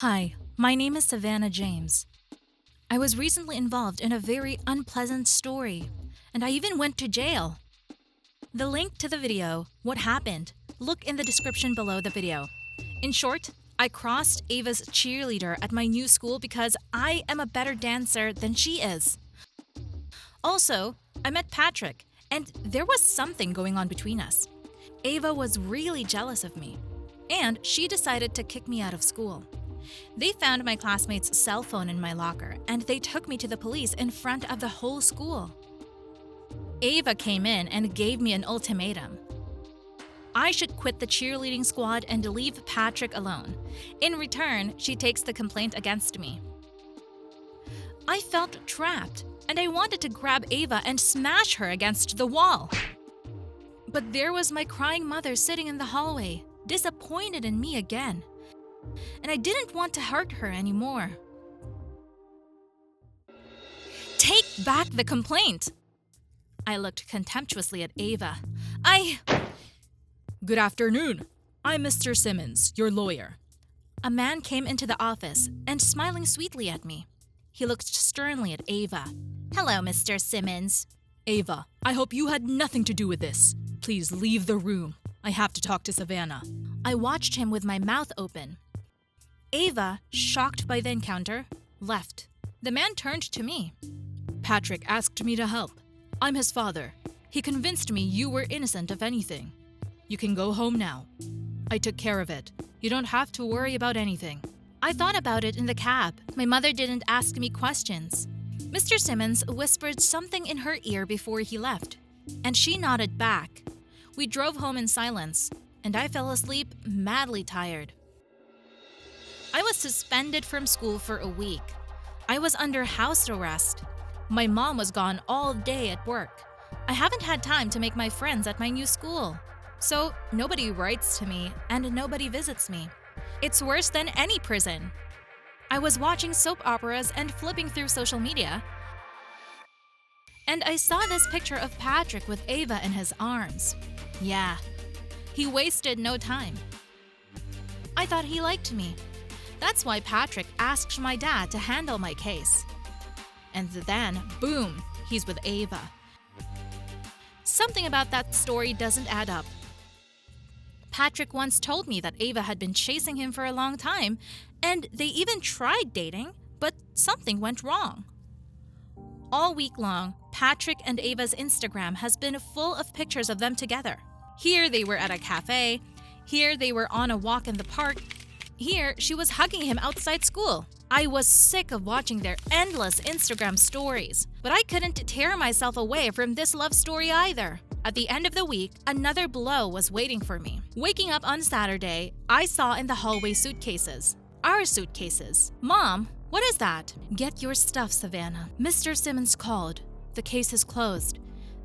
Hi, my name is Savannah James. I was recently involved in a very unpleasant story, and I even went to jail. The link to the video, what happened, look in the description below the video. In short, I crossed Ava's cheerleader at my new school because I am a better dancer than she is. Also, I met Patrick, and there was something going on between us. Ava was really jealous of me, and she decided to kick me out of school. They found my classmate's cell phone in my locker, and they took me to the police in front of the whole school. Ava came in and gave me an ultimatum. I should quit the cheerleading squad and leave Patrick alone. In return, she takes the complaint against me. I felt trapped, and I wanted to grab Ava and smash her against the wall. But there was my crying mother sitting in the hallway, disappointed in me again. And I didn't want to hurt her anymore. Take back the complaint! I looked contemptuously at Ava. Good afternoon. I'm Mr. Simmons, your lawyer. A man came into the office and smiling sweetly at me. He looked sternly at Ava. Hello, Mr. Simmons. Ava, I hope you had nothing to do with this. Please leave the room. I have to talk to Savannah. I watched him with my mouth open. Ava, shocked by the encounter, left. The man turned to me. Patrick asked me to help. I'm his father. He convinced me you were innocent of anything. You can go home now. I took care of it. You don't have to worry about anything. I thought about it in the cab. My mother didn't ask me questions. Mr. Simmons whispered something in her ear before he left, and she nodded back. We drove home in silence, and I fell asleep madly tired. I was suspended from school for a week. I was under house arrest. My mom was gone all day at work. I haven't had time to make my friends at my new school. So nobody writes to me and nobody visits me. It's worse than any prison. I was watching soap operas and flipping through social media, and I saw this picture of Patrick with Ava in his arms. Yeah, he wasted no time. I thought he liked me. That's why Patrick asked my dad to handle my case. And then, boom, he's with Ava. Something about that story doesn't add up. Patrick once told me that Ava had been chasing him for a long time, and they even tried dating, but something went wrong. All week long, Patrick and Ava's Instagram has been full of pictures of them together. Here they were at a cafe, here they were on a walk in the park, here she was hugging him outside school. I was sick of watching their endless Instagram stories, but I couldn't tear myself away from this love story either. At the end of the week, another blow was waiting for me. Waking up on Saturday, I saw in the hallway suitcases. Our suitcases. Mom, what is that? Get your stuff, Savannah. Mr. Simmons called. The case is closed.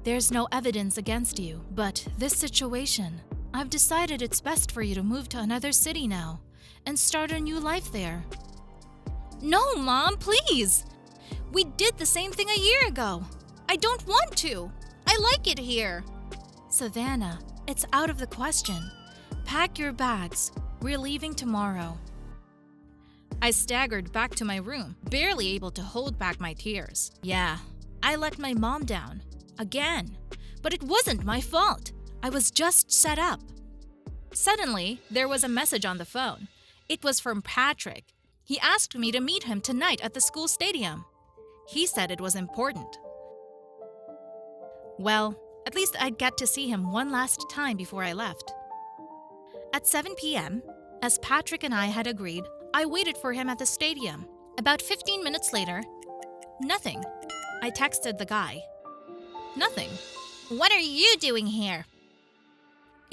There's no evidence against you. But this situation, I've decided it's best for you to move to another city now and start a new life there. No, Mom, please! We did the same thing a year ago. I don't want to. I like it here. Savannah, it's out of the question. Pack your bags. We're leaving tomorrow. I staggered back to my room, barely able to hold back my tears. Yeah, I let my mom down. Again. But it wasn't my fault. I was just set up. Suddenly, there was a message on the phone. It was from Patrick. He asked me to meet him tonight at the school stadium. He said it was important. Well, at least I'd get to see him one last time before I left. At 7 p.m., as Patrick and I had agreed, I waited for him at the stadium. About 15 minutes later, nothing. I texted the guy. Nothing. What are you doing here?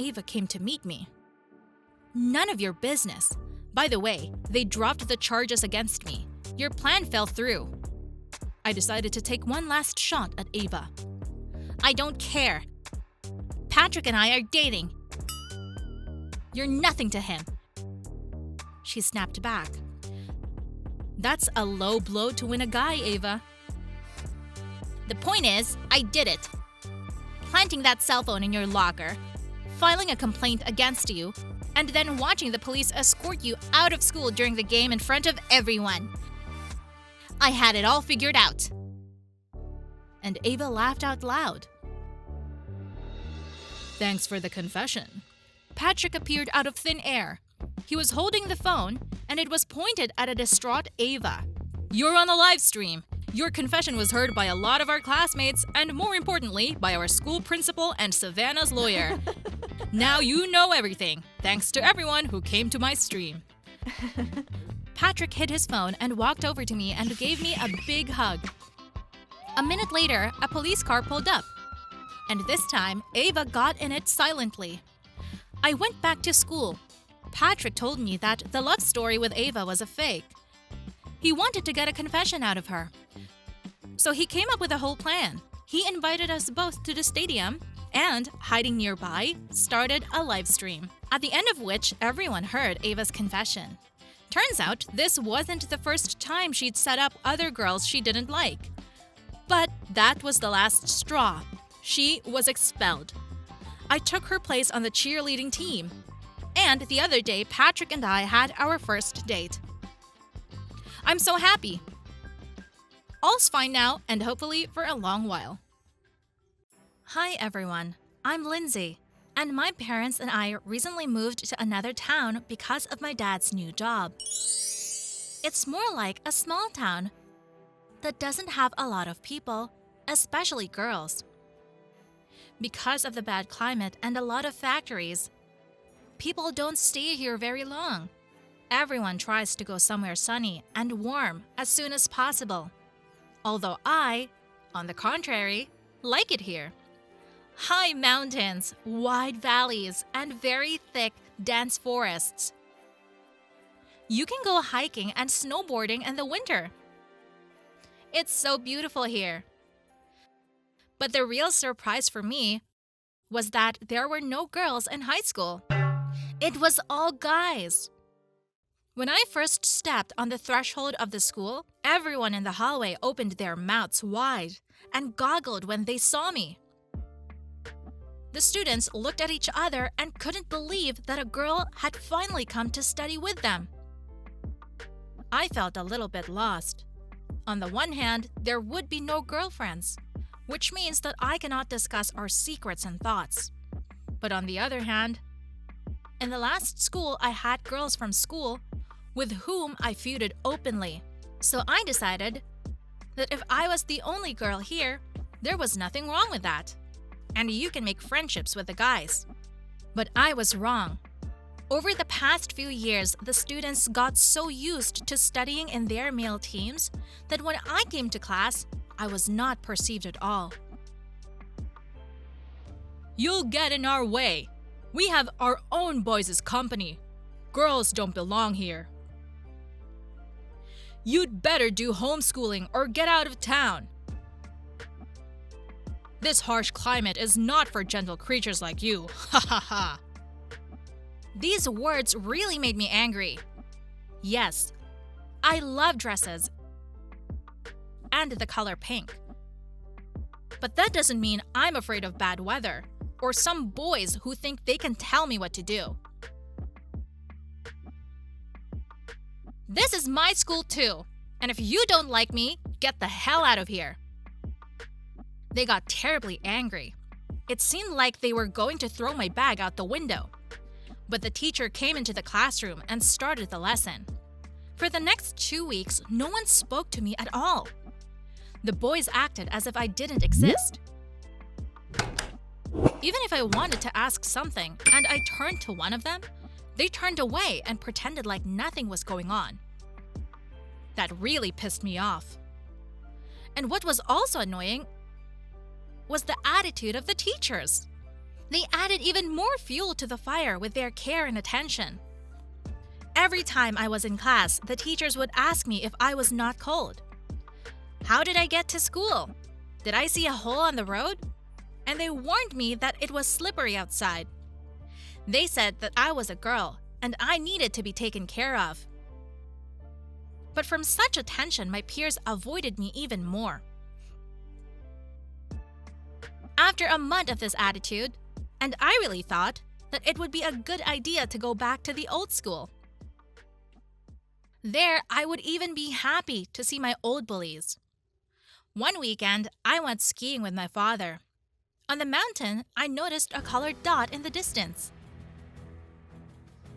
Ava came to meet me. None of your business. By the way, they dropped the charges against me. Your plan fell through. I decided to take one last shot at Ava. I don't care. Patrick and I are dating. You're nothing to him. She snapped back. That's a low blow to win a guy, Ava. The point is, I did it. Planting that cell phone in your locker, filing a complaint against you, and then watching the police escort you out of school during the game in front of everyone. I had it all figured out." And Ava laughed out loud. Thanks for the confession. Patrick appeared out of thin air. He was holding the phone, and it was pointed at a distraught Ava. "You're on a live stream. Your confession was heard by a lot of our classmates, and more importantly, by our school principal and Savannah's lawyer. Now you know everything, thanks to everyone who came to my stream." Patrick hid his phone and walked over to me and gave me a big hug. A minute later, a police car pulled up. And this time, Ava got in it silently. I went back to school. Patrick told me that the love story with Ava was a fake. He wanted to get a confession out of her. So he came up with a whole plan. He invited us both to the stadium and, hiding nearby, started a live stream, at the end of which everyone heard Ava's confession. Turns out this wasn't the first time she'd set up other girls she didn't like. But that was the last straw. She was expelled. I took her place on the cheerleading team. And the other day, Patrick and I had our first date. I'm so happy. All's fine now, and hopefully for a long while. Hi everyone, I'm Lindsay, and my parents and I recently moved to another town because of my dad's new job. It's more like a small town that doesn't have a lot of people, especially girls. Because of the bad climate and a lot of factories, people don't stay here very long. Everyone tries to go somewhere sunny and warm as soon as possible. Although I, on the contrary, like it here. High mountains, wide valleys, and very thick, dense forests. You can go hiking and snowboarding in the winter. It's so beautiful here. But the real surprise for me was that there were no girls in high school. It was all guys. When I first stepped on the threshold of the school, everyone in the hallway opened their mouths wide and goggled when they saw me. The students looked at each other and couldn't believe that a girl had finally come to study with them. I felt a little bit lost. On the one hand, there would be no girlfriends, which means that I cannot discuss our secrets and thoughts. But on the other hand, in the last school I had girls from school with whom I feuded openly. So I decided that if I was the only girl here, there was nothing wrong with that. And you can make friendships with the guys. But I was wrong. Over the past few years, the students got so used to studying in their male teams that when I came to class, I was not perceived at all. You'll get in our way. We have our own boys' company. Girls don't belong here. You'd better do homeschooling or get out of town. This harsh climate is not for gentle creatures like you. Ha ha ha. These words really made me angry. Yes, I love dresses and the color pink. But that doesn't mean I'm afraid of bad weather or some boys who think they can tell me what to do. This is my school too, and if you don't like me, get the hell out of here. They got terribly angry. It seemed like they were going to throw my bag out the window. But the teacher came into the classroom and started the lesson. For the next 2 weeks, no one spoke to me at all. The boys acted as if I didn't exist. Even if I wanted to ask something and I turned to one of them, they turned away and pretended like nothing was going on. That really pissed me off. And what was also annoying was the attitude of the teachers. They added even more fuel to the fire with their care and attention. Every time I was in class, the teachers would ask me if I was not cold. How did I get to school? Did I see a hole on the road? And they warned me that it was slippery outside. They said that I was a girl and I needed to be taken care of. But from such attention, my peers avoided me even more. After a month of this attitude, and I really thought that it would be a good idea to go back to the old school. There, I would even be happy to see my old bullies. One weekend, I went skiing with my father. On the mountain, I noticed a colored dot in the distance,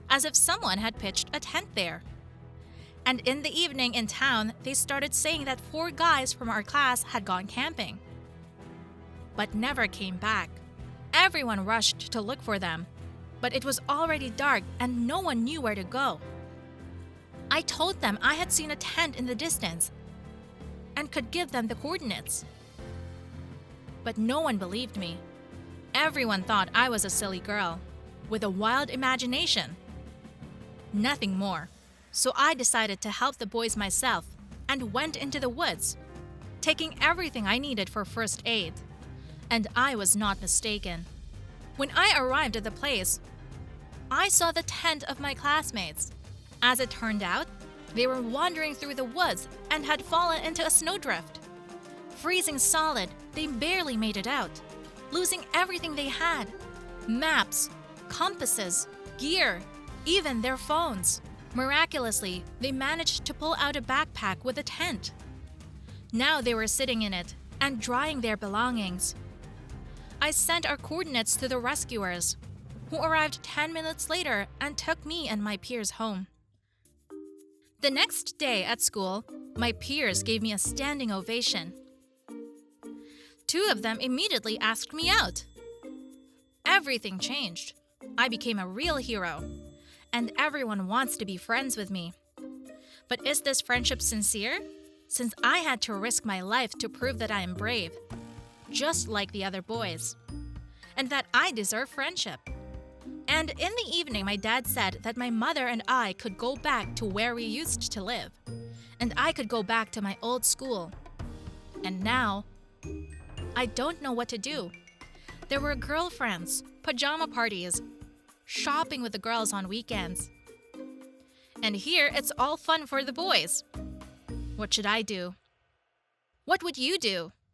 as if someone had pitched a tent there. And in the evening in town, they started saying that 4 guys from our class had gone camping, but never came back. Everyone rushed to look for them, but it was already dark and no one knew where to go. I told them I had seen a tent in the distance and could give them the coordinates. But no one believed me. Everyone thought I was a silly girl with a wild imagination. Nothing more. So I decided to help the boys myself and went into the woods, taking everything I needed for first aid. And I was not mistaken. When I arrived at the place, I saw the tent of my classmates. As it turned out, they were wandering through the woods and had fallen into a snowdrift. Freezing solid, they barely made it out, losing everything they had: maps, compasses, gear, even their phones. Miraculously, they managed to pull out a backpack with a tent. Now they were sitting in it and drying their belongings. I sent our coordinates to the rescuers, who arrived 10 minutes later and took me and my peers home. The next day at school, my peers gave me a standing ovation. 2 of them immediately asked me out. Everything changed. I became a real hero, and everyone wants to be friends with me. But is this friendship sincere? Since I had to risk my life to prove that I am brave, just like the other boys, and that I deserve friendship. And in the evening, my dad said that my mother and I could go back to where we used to live, and I could go back to my old school. And now, I don't know what to do. There were girlfriends, pajama parties, shopping with the girls on weekends. And here, it's all fun for the boys. What should I do? What would you do?